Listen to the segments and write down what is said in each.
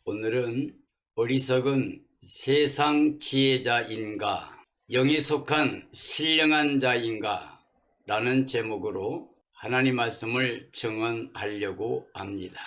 오늘은 어리석은 세상 지혜자인가, 영에 속한 신령한 자인가 라는 제목으로 하나님 말씀을 증언하려고 합니다.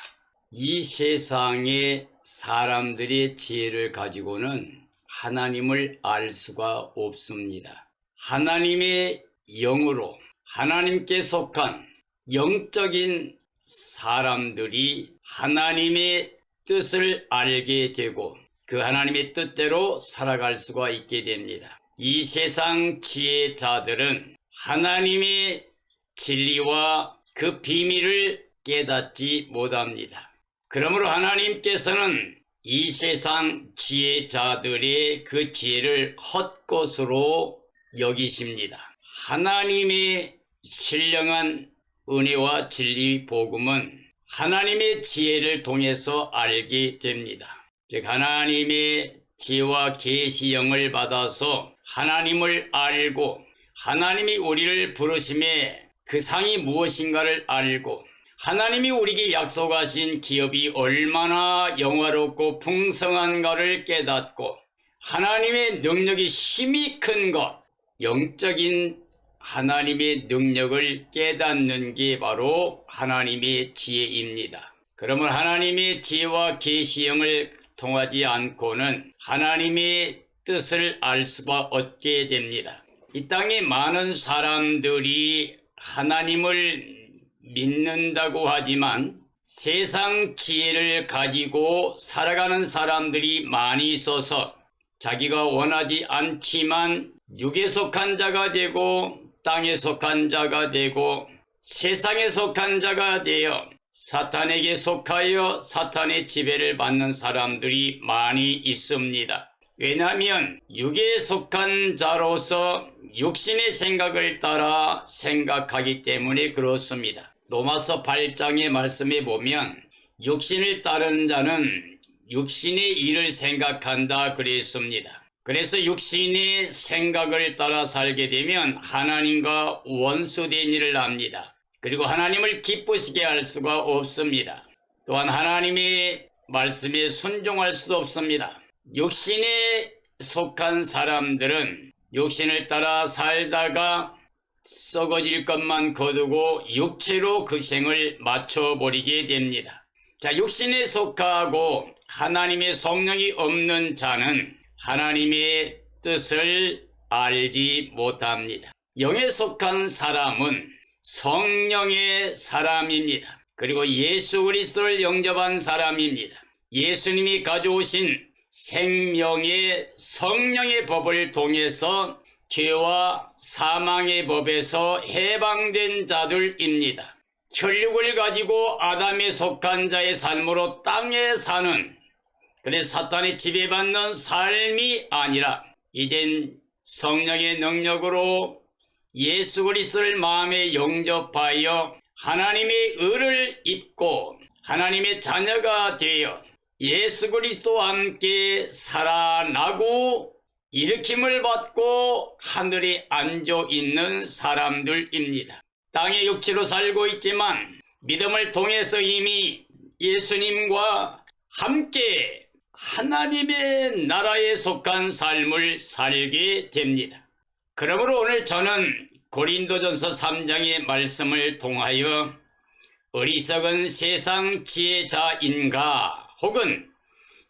이 세상의 사람들의 지혜를 가지고는 하나님을 알 수가 없습니다. 하나님의 영으로 하나님께 속한 영적인 사람들이 하나님의 뜻을 알게 되고 그 하나님의 뜻대로 살아갈 수가 있게 됩니다. 이 세상 지혜자들은 하나님의 진리와 그 비밀을 깨닫지 못합니다. 그러므로 하나님께서는 이 세상 지혜자들의 그 지혜를 헛것으로 여기십니다. 하나님의 신령한 은혜와 진리 복음은 하나님의 지혜를 통해서 알게 됩니다. 즉 하나님의 지혜와 계시형을 받아서 하나님을 알고 하나님이 우리를 부르심에 그 상이 무엇인가를 알고 하나님이 우리에게 약속하신 기업이 얼마나 영화롭고 풍성한가를 깨닫고 하나님의 능력이 힘이 큰 것, 영적인 하나님의 능력을 깨닫는 게 바로 하나님의 지혜입니다. 그러면 하나님의 지혜와 계시형을 통하지 않고는 하나님의 뜻을 알 수가 없게 됩니다. 이 땅에 많은 사람들이 하나님을 믿는다고 하지만 세상 지혜를 가지고 살아가는 사람들이 많이 있어서 자기가 원하지 않지만 육에 속한 자가 되고 땅에 속한 자가 되고 세상에 속한 자가 되어 사탄에게 속하여 사탄의 지배를 받는 사람들이 많이 있습니다. 왜냐하면 육에 속한 자로서 육신의 생각을 따라 생각하기 때문에 그렇습니다. 로마서 8장의 말씀에 보면 육신을 따르는 자는 육신의 일을 생각한다 그랬습니다. 그래서 육신의 생각을 따라 살게 되면 하나님과 원수된 일을 합니다. 그리고 하나님을 기쁘시게 할 수가 없습니다. 또한 하나님의 말씀에 순종할 수도 없습니다. 육신에 속한 사람들은 육신을 따라 살다가 썩어질 것만 거두고 육체로 그 생을 맞춰버리게 됩니다. 자, 육신에 속하고 하나님의 성령이 없는 자는 하나님의 뜻을 알지 못합니다. 영에 속한 사람은 성령의 사람입니다. 그리고 예수 그리스도를 영접한 사람입니다. 예수님이 가져오신 생명의 성령의 법을 통해서 죄와 사망의 법에서 해방된 자들입니다. 혈육을 가지고 아담에 속한 자의 삶으로 땅에 사는, 그래서 사탄의 지배받는 삶이 아니라 이젠 성령의 능력으로 예수 그리스도를 마음에 영접하여 하나님의 의를 입고 하나님의 자녀가 되어 예수 그리스도와 함께 살아나고 일으킴을 받고 하늘에 앉아 있는 사람들입니다. 땅의 육체로 살고 있지만 믿음을 통해서 이미 예수님과 함께 하나님의 나라에 속한 삶을 살게 됩니다. 그러므로 오늘 저는 고린도전서 3장의 말씀을 통하여 어리석은 세상 지혜자인가 혹은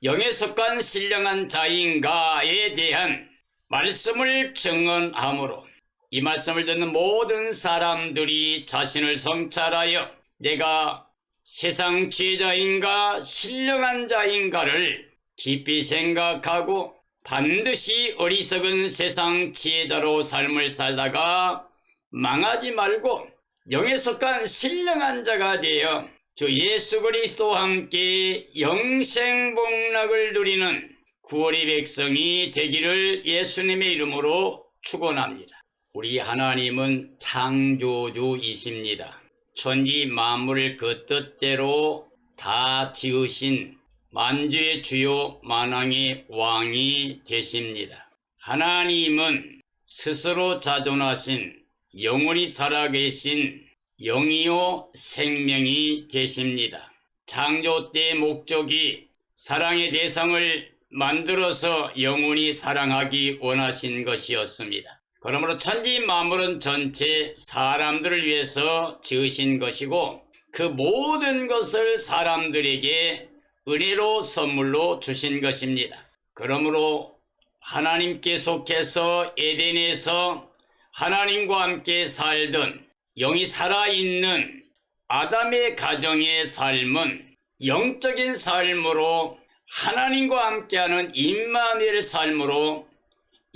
영에 속한 신령한 자인가에 대한 말씀을 증언하므로 이 말씀을 듣는 모든 사람들이 자신을 성찰하여 내가 세상 지혜자인가 신령한 자인가를 깊이 생각하고 반드시 어리석은 세상 지혜자로 삶을 살다가 망하지 말고 영에 속한 신령한 자가 되어 주 예수 그리스도와 함께 영생복락을 누리는 구원의 백성이 되기를 예수님의 이름으로 축원합니다. 우리 하나님은 창조주이십니다. 천지 만물을 그 뜻대로 다 지으신 만주의 주요 만왕의 왕이 되십니다. 하나님은 스스로 자존하신 영원히 살아계신 영이요 생명이 되십니다. 창조 때 목적이 사랑의 대상을 만들어서 영원히 사랑하기 원하신 것이었습니다. 그러므로 천지 만물은 전체 사람들을 위해서 지으신 것이고 그 모든 것을 사람들에게 은혜로 선물로 주신 것입니다. 그러므로 하나님께 속해서 에덴에서 하나님과 함께 살던 영이 살아있는 아담의 가정의 삶은 영적인 삶으로 하나님과 함께하는 임마누엘 삶으로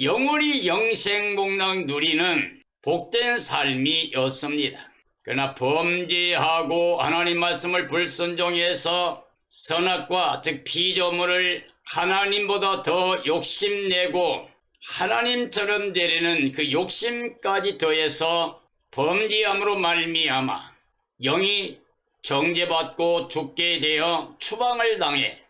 영원히 영생복락 누리는 복된 삶이었습니다. 그러나 범죄하고 하나님 말씀을 불순종해서 선악과 즉 피조물을 하나님보다 더 욕심내고 하나님처럼 되려는 그 욕심까지 더해서 범죄함으로 말미암아 영이 정죄받고 죽게 되어 추방을 당해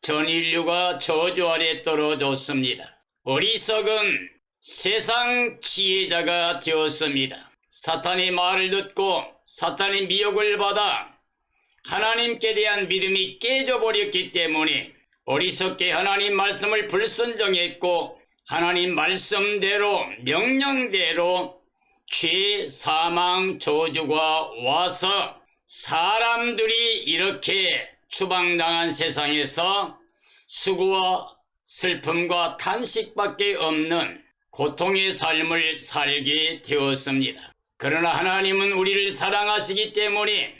전 인류가 저주 아래 떨어졌습니다. 어리석은 세상 지혜자가 되었습니다. 사탄의 말을 듣고 사탄의 미혹을 받아 하나님께 대한 믿음이 깨져버렸기 때문에 어리석게 하나님 말씀을 불순종했고 하나님 말씀대로 명령대로 죄, 사망, 저주가 와서 사람들이 이렇게 추방당한 세상에서 수고와 슬픔과 탄식밖에 없는 고통의 삶을 살게 되었습니다. 그러나 하나님은 우리를 사랑하시기 때문에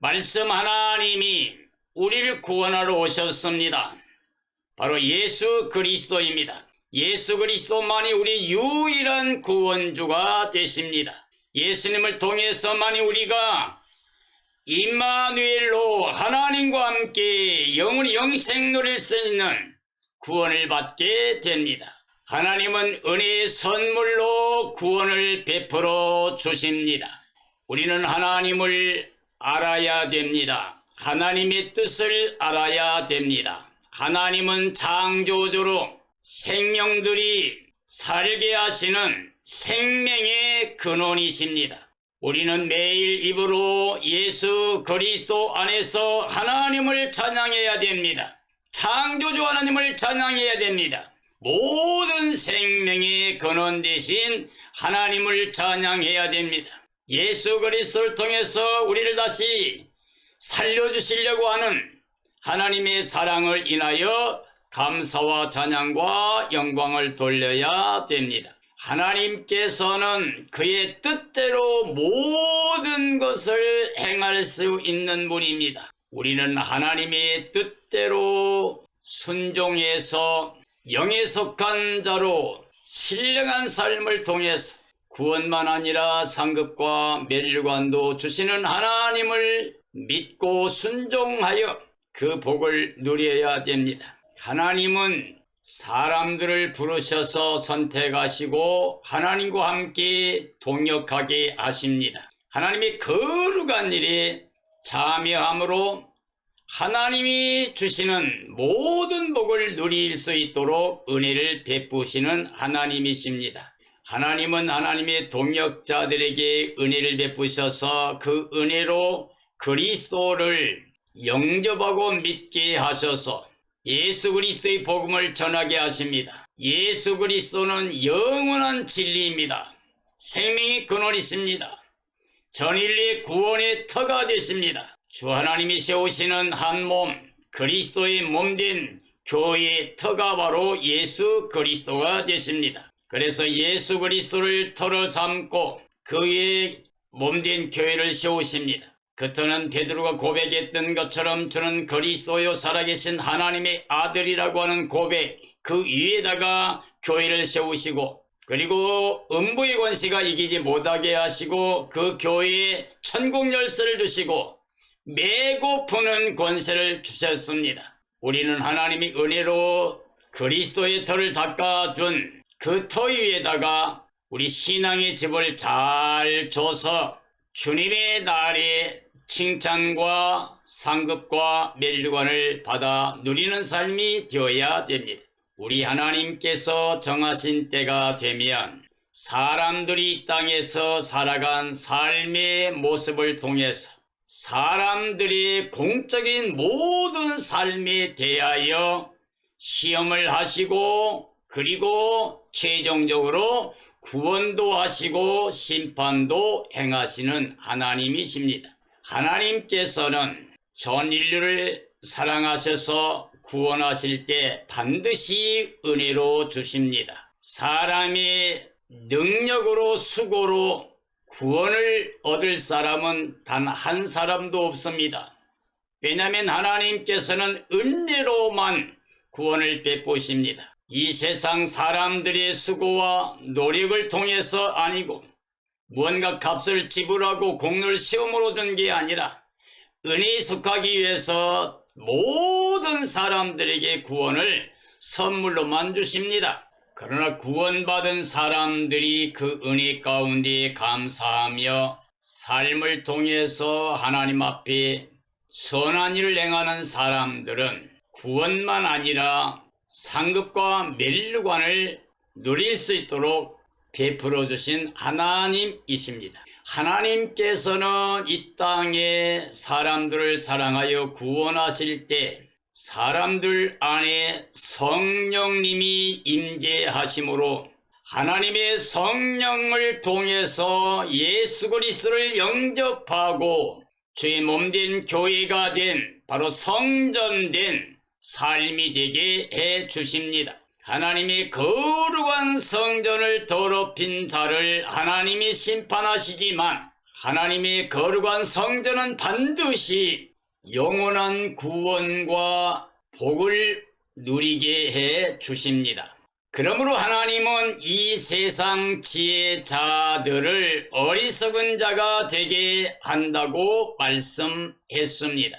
말씀 하나님이 우리를 구원하러 오셨습니다. 바로 예수 그리스도입니다. 예수 그리스도만이 우리 유일한 구원주가 되십니다. 예수님을 통해서만이 우리가 임마누엘로 하나님과 함께 영원히 영생 누릴 수 있는 구원을 받게 됩니다. 하나님은 은혜의 선물로 구원을 베풀어 주십니다. 우리는 하나님을 알아야 됩니다. 하나님의 뜻을 알아야 됩니다. 하나님은 창조주로 생명들이 살게 하시는 생명의 근원이십니다. 우리는 매일 입으로 예수 그리스도 안에서 하나님을 찬양해야 됩니다. 창조주 하나님을 찬양해야 됩니다. 모든 생명의 근원 되신 하나님을 찬양해야 됩니다. 예수 그리스도를 통해서 우리를 다시 살려주시려고 하는 하나님의 사랑을 인하여 감사와 찬양과 영광을 돌려야 됩니다. 하나님께서는 그의 뜻대로 모든 것을 행할 수 있는 분입니다. 우리는 하나님의 뜻대로 순종해서 영에 속한 자로 신령한 삶을 통해서 구원만 아니라 상급과 멸류관도 주시는 하나님을 믿고 순종하여 그 복을 누려야 됩니다. 하나님은 사람들을 부르셔서 선택하시고 하나님과 함께 동역하게 하십니다. 하나님의 거룩한 일에 참여함으로 하나님이 주시는 모든 복을 누릴 수 있도록 은혜를 베푸시는 하나님이십니다. 하나님은 하나님의 동역자들에게 은혜를 베푸셔서 그 은혜로 그리스도를 영접하고 믿게 하셔서 예수 그리스도의 복음을 전하게 하십니다. 예수 그리스도는 영원한 진리입니다. 생명의 근원이십니다. 전인류의 구원의 터가 되십니다. 주 하나님이 세우시는 한 몸, 그리스도의 몸된 교회의 터가 바로 예수 그리스도가 되십니다. 그래서 예수 그리스도를 터로 삼고 그의 몸된 교회를 세우십니다. 그 터는 베드로가 고백했던 것처럼 주는 그리스도요 살아계신 하나님의 아들이라고 하는 고백, 그 위에다가 교회를 세우시고 그리고 음부의 권세가 이기지 못하게 하시고 그 교회에 천국 열쇠를 주시고 메고 푸는 권세를 주셨습니다. 우리는 하나님의 은혜로 그리스도의 터를 닦아둔 그 터 위에다가 우리 신앙의 집을 잘 줘서 주님의 날에 칭찬과 상급과 멸류관을 받아 누리는 삶이 되어야 됩니다. 우리 하나님께서 정하신 때가 되면 사람들이 이 땅에서 살아간 삶의 모습을 통해서 사람들이 공적인 모든 삶에 대하여 시험을 하시고 그리고 최종적으로 구원도 하시고 심판도 행하시는 하나님이십니다. 하나님께서는 전 인류를 사랑하셔서 구원하실 때 반드시 은혜로 주십니다. 사람의 능력으로 수고로 구원을 얻을 사람은 단 한 사람도 없습니다. 왜냐하면 하나님께서는 은혜로만 구원을 베푸십니다. 이 세상 사람들의 수고와 노력을 통해서 아니고 무언가 값을 지불하고 공로를 시험으로 얻은 게 아니라 은혜에 속하기 위해서 모든 사람들에게 구원을 선물로만 주십니다. 그러나 구원받은 사람들이 그 은혜 가운데 감사하며 삶을 통해서 하나님 앞에 선한 일을 행하는 사람들은 구원만 아니라 상급과 멸류관을 누릴 수 있도록 베풀어 주신 하나님이십니다. 하나님께서는 이 땅에 사람들을 사랑하여 구원하실 때 사람들 안에 성령님이 임재하심으로 하나님의 성령을 통해서 예수 그리스도를 영접하고 주의 몸된 교회가 된 바로 성전된 삶이 되게 해 주십니다. 하나님이 거룩한 성전을 더럽힌 자를 하나님이 심판하시지만 하나님의 거룩한 성전은 반드시 영원한 구원과 복을 누리게 해 주십니다. 그러므로 하나님은 이 세상 지혜자들을 어리석은 자가 되게 한다고 말씀했습니다.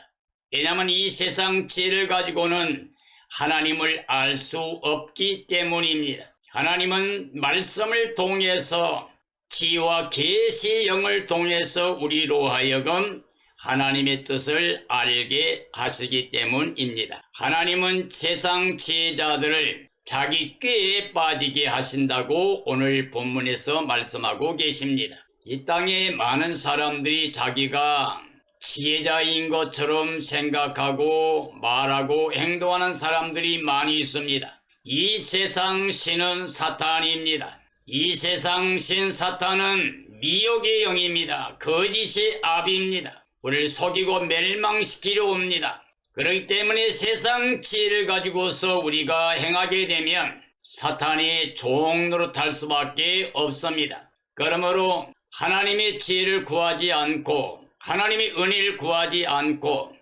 왜냐하면 이 세상 지혜를 가지고는 하나님을 알 수 없기 때문입니다. 하나님은 말씀을 통해서 지혜와 계시의 영을 통해서 우리로 하여금 하나님의 뜻을 알게 하시기 때문입니다. 하나님은 세상 지혜자들을 자기 꾀에 빠지게 하신다고 오늘 본문에서 말씀하고 계십니다. 이 땅에 많은 사람들이 자기가 지혜자인 것처럼 생각하고 말하고 행동하는 사람들이 많이 있습니다. 이 세상 신은 사탄입니다. 이 세상 신 사탄은 미혹의 영입니다. 거짓의 압입니다. 우리를 속이고 멸망시키려 옵니다. 그렇기 때문에 세상 지혜를 가지고서 우리가 행하게 되면 사탄이 종노릇할 수밖에 없습니다. 그러므로 하나님의 지혜를 구하지 않고 하나님의 은혜를 구하지 않고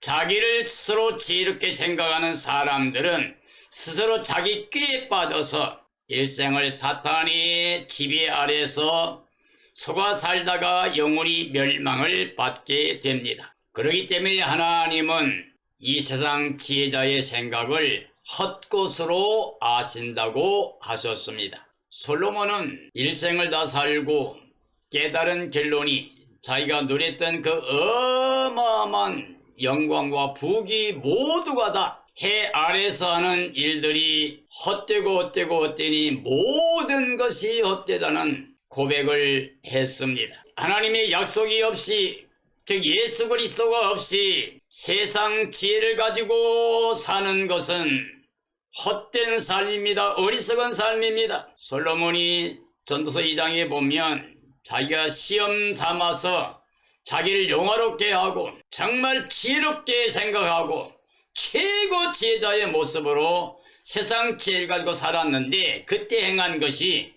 자기를 스스로 지혜롭게 생각하는 사람들은 스스로 자기 꾀에 빠져서 일생을 사탄의 지배 아래서 속아 살다가 영원히 멸망을 받게 됩니다. 그렇기 때문에 하나님은 이 세상 지혜자의 생각을 헛것으로 아신다고 하셨습니다. 솔로몬은 일생을 다 살고 깨달은 결론이 자기가 누렸던 그 어마어마한 영광과 부귀 모두가 다 해 아래서 하는 일들이 헛되니 모든 것이 헛되다는 고백을 했습니다. 하나님의 약속이 없이 즉 예수 그리스도가 없이 세상 지혜를 가지고 사는 것은 헛된 삶입니다. 어리석은 삶입니다. 솔로몬이 전도서 2장에 보면 자기가 시험 삼아서 자기를 영화롭게 하고 정말 지혜롭게 생각하고 최고 지혜자의 모습으로 세상 지혜를 가지고 살았는데 그때 행한 것이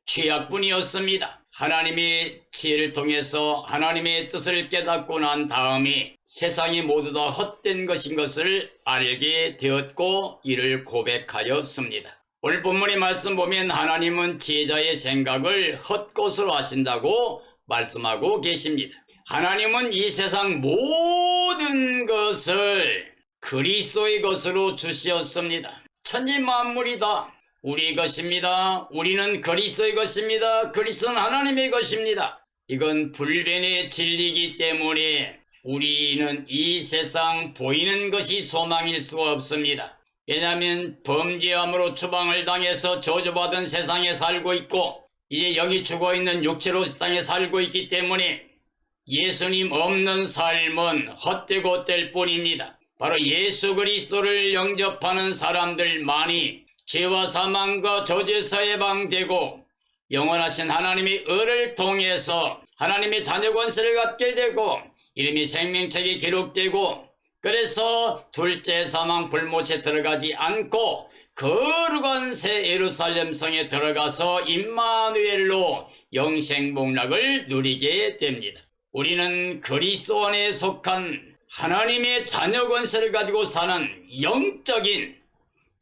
죄악뿐이었습니다. 하나님의 지혜를 통해서 하나님의 뜻을 깨닫고 난 다음에 세상이 모두 다 헛된 것인 것을 알게 되었고 이를 고백하였습니다. 오늘 본문의 말씀 보면 하나님은 지혜자의 생각을 헛것으로 하신다고 말씀하고 계십니다. 하나님은 이 세상 모든 것을 그리스도의 것으로 주시었습니다. 천지 만물이 다 우리의 것입니다. 우리는 그리스도의 것입니다. 그리스도는 하나님의 것입니다. 이건 불변의 진리이기 때문에 우리는 이 세상 보이는 것이 소망일 수가 없습니다. 왜냐하면 범죄함으로 추방을 당해서 저주받은 세상에 살고 있고 이제 여기 죽어있는 육체로 땅에 살고 있기 때문에 예수님 없는 삶은 헛되고 될 뿐입니다. 바로 예수 그리스도를 영접하는 사람들만이 죄와 사망과 저주에서 해방되고 영원하신 하나님의 의를 통해서 하나님의 자녀 권세를 갖게 되고 이름이 생명책에 기록되고 그래서 둘째 사망 불못에 들어가지 않고 거룩한 새 예루살렘 성에 들어가서 임마누엘로 영생복락을 누리게 됩니다. 우리는 그리스도 안에 속한 하나님의 자녀 권세를 가지고 사는 영적인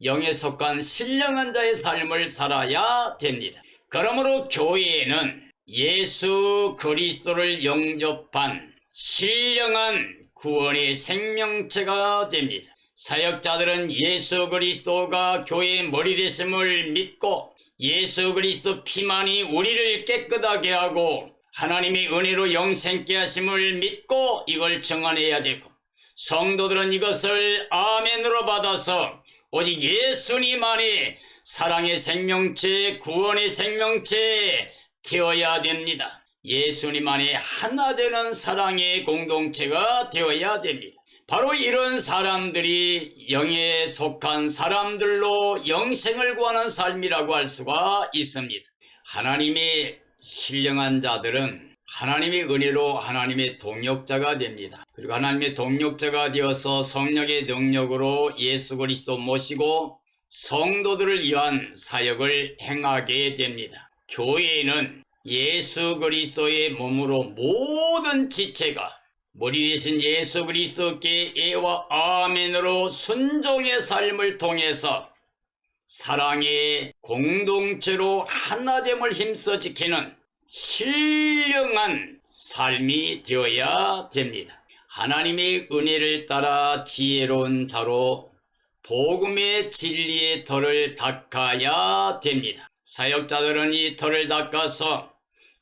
영에 속한 신령한 자의 삶을 살아야 됩니다. 그러므로 교회에는 예수 그리스도를 영접한 신령한 구원의 생명체가 됩니다. 사역자들은 예수 그리스도가 교회의 머리 되심을 믿고 예수 그리스도 피만이 우리를 깨끗하게 하고 하나님의 은혜로 영생케 하심을 믿고 이걸 증언해야 되고 성도들은 이것을 아멘으로 받아서 오직 예수님 안에 사랑의 생명체, 구원의 생명체 되어야 됩니다. 예수님 안에 하나 되는 사랑의 공동체가 되어야 됩니다. 바로 이런 사람들이 영에 속한 사람들로 영생을 구하는 삶이라고 할 수가 있습니다. 하나님의 신령한 자들은 하나님의 은혜로 하나님의 동역자가 됩니다. 그리고 하나님의 동역자가 되어서 성령의 능력으로 예수 그리스도 모시고 성도들을 위한 사역을 행하게 됩니다. 교회에는 예수 그리스도의 몸으로 모든 지체가 머리 되신 예수 그리스도께 예와 아멘으로 순종의 삶을 통해서 사랑의 공동체로 하나됨을 힘써 지키는 신령한 삶이 되어야 됩니다. 하나님의 은혜를 따라 지혜로운 자로 복음의 진리의 털을 닦아야 됩니다. 사역자들은 이 털을 닦아서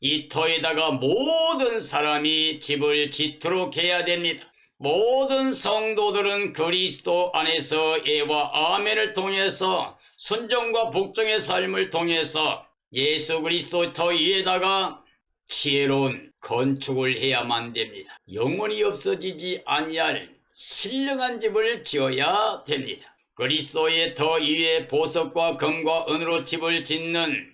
이 터에다가 모든 사람이 집을 짓도록 해야 됩니다. 모든 성도들은 그리스도 안에서 예와 아멘을 통해서 순종과 복종의 삶을 통해서 예수 그리스도 터 위에다가 지혜로운 건축을 해야만 됩니다. 영원히 없어지지 아니할 신령한 집을 지어야 됩니다. 그리스도의 터 위에 보석과 금과 은으로 집을 짓는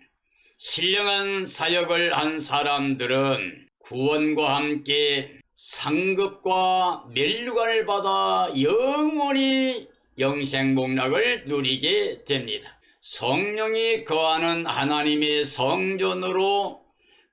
신령한 사역을 한 사람들은 구원과 함께 상급과 멸류관을 받아 영원히 영생복락을 누리게 됩니다. 성령이 거하는 하나님의 성전으로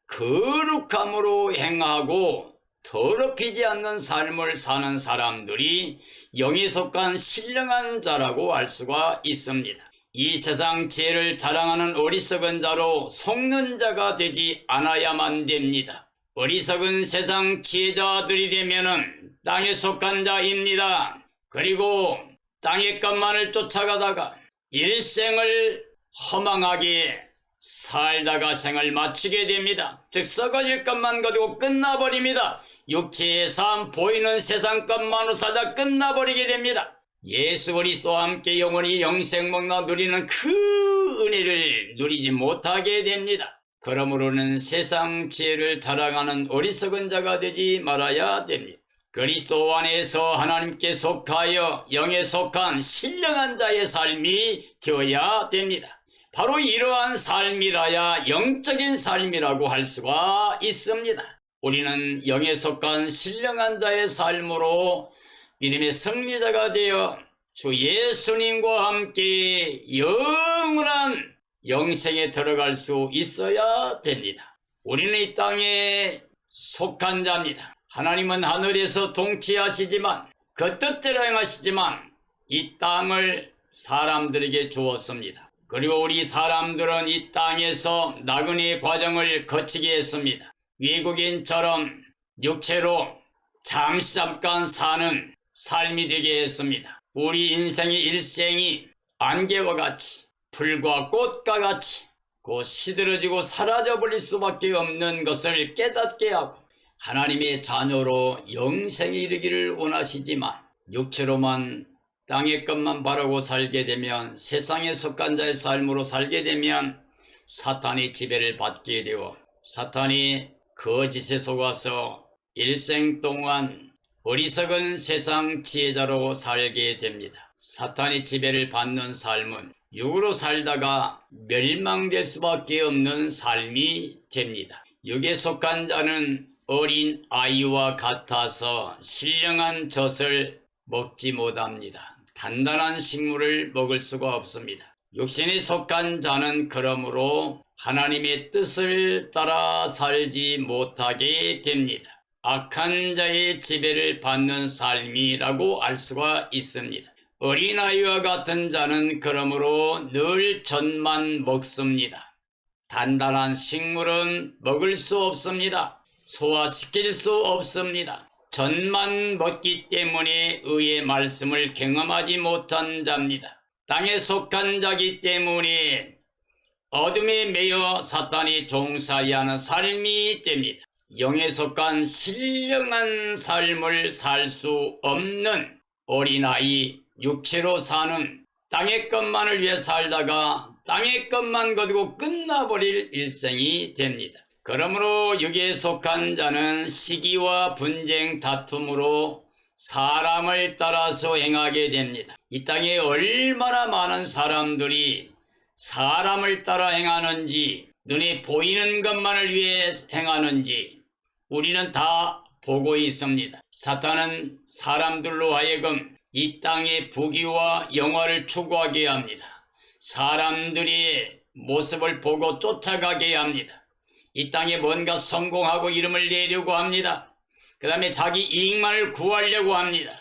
거룩함으로 행하고 더럽히지 않는 삶을 사는 사람들이 영에 속한 신령한 자라고 할 수가 있습니다. 이 세상 지혜를 자랑하는 어리석은 자로 속는 자가 되지 않아야만 됩니다. 어리석은 세상 지혜자들이 되면은 땅에 속한 자입니다. 그리고 땅의 것만을 쫓아가다가 일생을 허망하게 살다가 생을 마치게 됩니다. 즉 썩어질 것만 가지고 끝나버립니다. 육체의 삶 보이는 세상 것만으로 살다 끝나버리게 됩니다. 예수 그리스도와 함께 영원히 영생복락 누리는 그 은혜를 누리지 못하게 됩니다. 그러므로는 세상 지혜를 자랑하는 어리석은 자가 되지 말아야 됩니다. 그리스도 안에서 하나님께 속하여 영에 속한 신령한 자의 삶이 되어야 됩니다. 바로 이러한 삶이라야 영적인 삶이라고 할 수가 있습니다. 우리는 영에 속한 신령한 자의 삶으로 믿음의 승리자가 되어 주 예수님과 함께 영원한 영생에 들어갈 수 있어야 됩니다. 우리는 이 땅에 속한 자입니다. 하나님은 하늘에서 통치하시지만 그 뜻대로 행하시지만 이 땅을 사람들에게 주었습니다. 그리고 우리 사람들은 이 땅에서 나그네의 과정을 거치게 했습니다. 외국인처럼 육체로 잠깐 사는 삶이 되게 했습니다. 우리 인생의 일생이 안개와 같이 풀과 꽃과 같이 곧 시들어지고 사라져버릴 수밖에 없는 것을 깨닫게 하고 하나님의 자녀로 영생에 이르기를 원하시지만 육체로만 땅의 것만 바라고 살게 되면 세상에 속한 자의 삶으로 살게 되면 사탄의 지배를 받게 되어 사탄이 거짓에 속아서 일생 동안 어리석은 세상 지혜자로 살게 됩니다. 사탄의 지배를 받는 삶은 육으로 살다가 멸망될 수밖에 없는 삶이 됩니다. 육에 속한 자는 어린 아이와 같아서 신령한 젖을 먹지 못합니다. 단단한 식물을 먹을 수가 없습니다. 육신에 속한 자는 그러므로 하나님의 뜻을 따라 살지 못하게 됩니다. 악한 자의 지배를 받는 삶이라고 알 수가 있습니다. 어린아이와 같은 자는 그러므로 늘 젖만 먹습니다. 단단한 식물은 먹을 수 없습니다. 소화시킬 수 없습니다. 젖만 먹기 때문에 의의 말씀을 경험하지 못한 자입니다. 땅에 속한 자기 때문에 어둠에 매여 사탄이 종살이 하는 삶이 됩니다. 영에 속한 신령한 삶을 살 수 없는 어린아이, 육체로 사는 땅의 것만을 위해 살다가 땅의 것만 거두고 끝나버릴 일생이 됩니다. 그러므로 육에 속한 자는 시기와 분쟁, 다툼으로 사람을 따라서 행하게 됩니다. 이 땅에 얼마나 많은 사람들이 사람을 따라 행하는지, 눈에 보이는 것만을 위해 행하는지 우리는 다 보고 있습니다. 사탄은 사람들로 하여금 이 땅의 부귀와 영화를 추구하게 합니다. 사람들의 모습을 보고 쫓아가게 합니다. 이 땅에 뭔가 성공하고 이름을 내려고 합니다. 그 다음에 자기 이익만을 구하려고 합니다.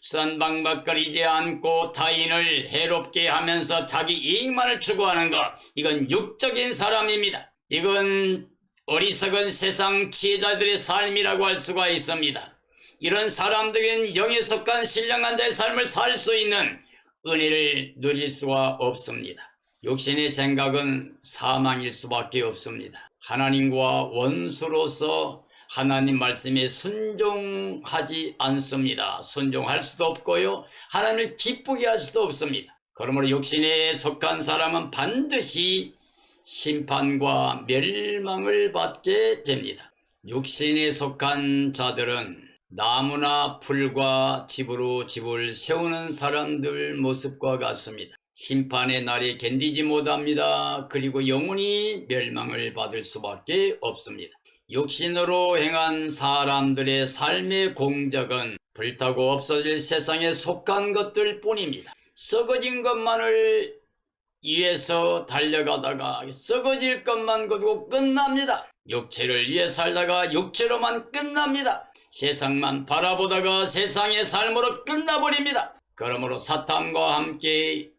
수단방박거리지 않고 타인을 해롭게 하면서 자기 이익만을 추구하는 것, 이건 육적인 사람입니다. 이건 어리석은 세상 지혜자들의 삶이라고 할 수가 있습니다. 이런 사람들은 영에 속한 신령한 자의 삶을 살 수 있는 은혜를 누릴 수가 없습니다. 육신의 생각은 사망일 수밖에 없습니다. 하나님과 원수로서 하나님 말씀에 순종하지 않습니다. 순종할 수도 없고요, 하나님을 기쁘게 할 수도 없습니다. 그러므로 육신에 속한 사람은 반드시 심판과 멸망을 받게 됩니다. 육신에 속한 자들은 나무나 풀과 집으로 집을 세우는 사람들 모습과 같습니다. 심판의 날에 견디지 못합니다. 그리고 영원히 멸망을 받을 수밖에 없습니다. 육신으로 행한 사람들의 삶의 공적은 불타고 없어질 세상에 속한 것들 뿐입니다. 썩어진 것만을 위해서 달려가다가 썩어질 것만 거두고 끝납니다. 육체를 위해 살다가 육체로만 끝납니다. 세상만 바라보다가 세상의 삶으로 끝나버립니다. 그러므로 사탄과 함께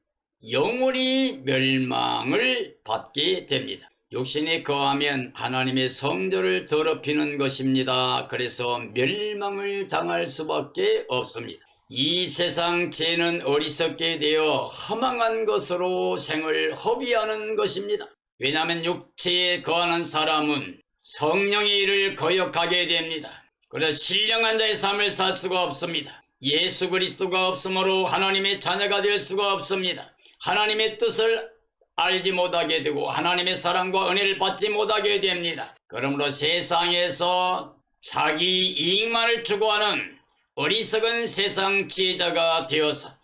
영원히 멸망을 받게 됩니다. 육신에 거하면 하나님의 성도를 더럽히는 것입니다. 그래서 멸망을 당할 수밖에 없습니다. 이 세상 죄는 어리석게 되어 허망한 것으로 생을 허비하는 것입니다. 왜냐하면 육체에 거하는 사람은 성령의 일을 거역하게 됩니다. 그래서 신령한 자의 삶을 살 수가 없습니다. 예수 그리스도가 없으므로 하나님의 자녀가 될 수가 없습니다. 하나님의 뜻을 알지 못하게 되고 하나님의 사랑과 은혜를 받지 못하게 됩니다. 그러므로 세상에서 자기 이익만을 추구하는 어리석은 세상 지혜자가 되어서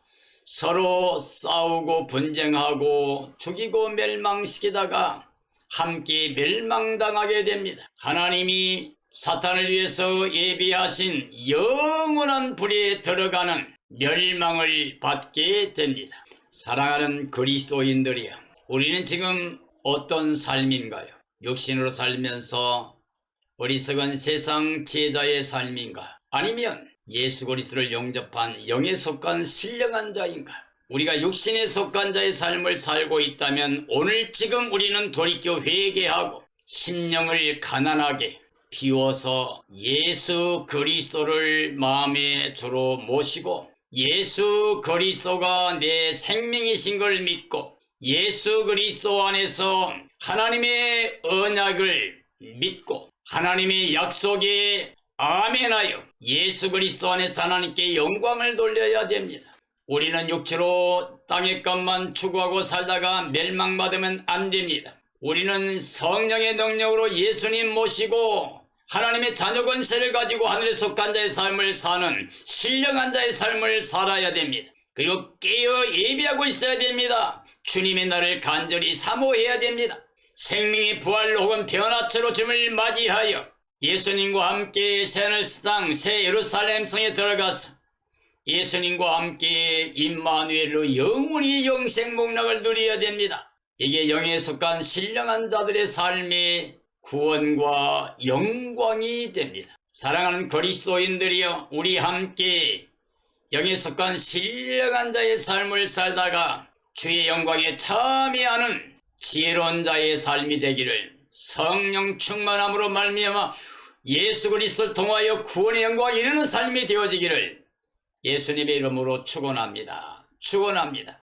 서로 싸우고 분쟁하고 죽이고 멸망시키다가 함께 멸망당하게 됩니다. 하나님이 사탄을 위해서 예비하신 영원한 불에 들어가는 멸망을 받게 됩니다. 사랑하는 그리스도인들이여, 우리는 지금 어떤 삶인가요? 육신으로 살면서 어리석은 세상 지혜자의 삶인가? 아니면 예수 그리스도를 영접한 영에 속한 신령한 자인가? 우리가 육신에 속한 자의 삶을 살고 있다면 오늘 지금 우리는 돌이켜 회개하고 심령을 가난하게 비워서 예수 그리스도를 마음의 주로 모시고 예수 그리스도가 내 생명이신 걸 믿고 예수 그리스도 안에서 하나님의 언약을 믿고 하나님의 약속에 아멘하여 예수 그리스도 안에서 하나님께 영광을 돌려야 됩니다. 우리는 육체로 땅의 것만 추구하고 살다가 멸망받으면 안 됩니다. 우리는 성령의 능력으로 예수님 모시고 하나님의 자녀 권세를 가지고 하늘에 속한 자의 삶을 사는 신령한 자의 삶을 살아야 됩니다. 그리고 깨어 예비하고 있어야 됩니다. 주님의 날을 간절히 사모해야 됩니다. 생명의 부활 혹은 변화체로 주님을 맞이하여 예수님과 함께 새하늘 땅 새 예루살렘 성에 들어가서 예수님과 함께 임마누엘로 영원히 영생 복락을 누려야 됩니다. 이게 영에 속한 신령한 자들의 삶의 구원과 영광이 됩니다. 사랑하는 그리스도인들이여, 우리 함께 영에 속한 신령한 자의 삶을 살다가 주의 영광에 참여하는 지혜로운 자의 삶이 되기를, 성령 충만함으로 말미암아 예수 그리스도를 통하여 구원의 영광에 이르는 삶이 되어지기를 예수님의 이름으로 축원합니다. 축원합니다.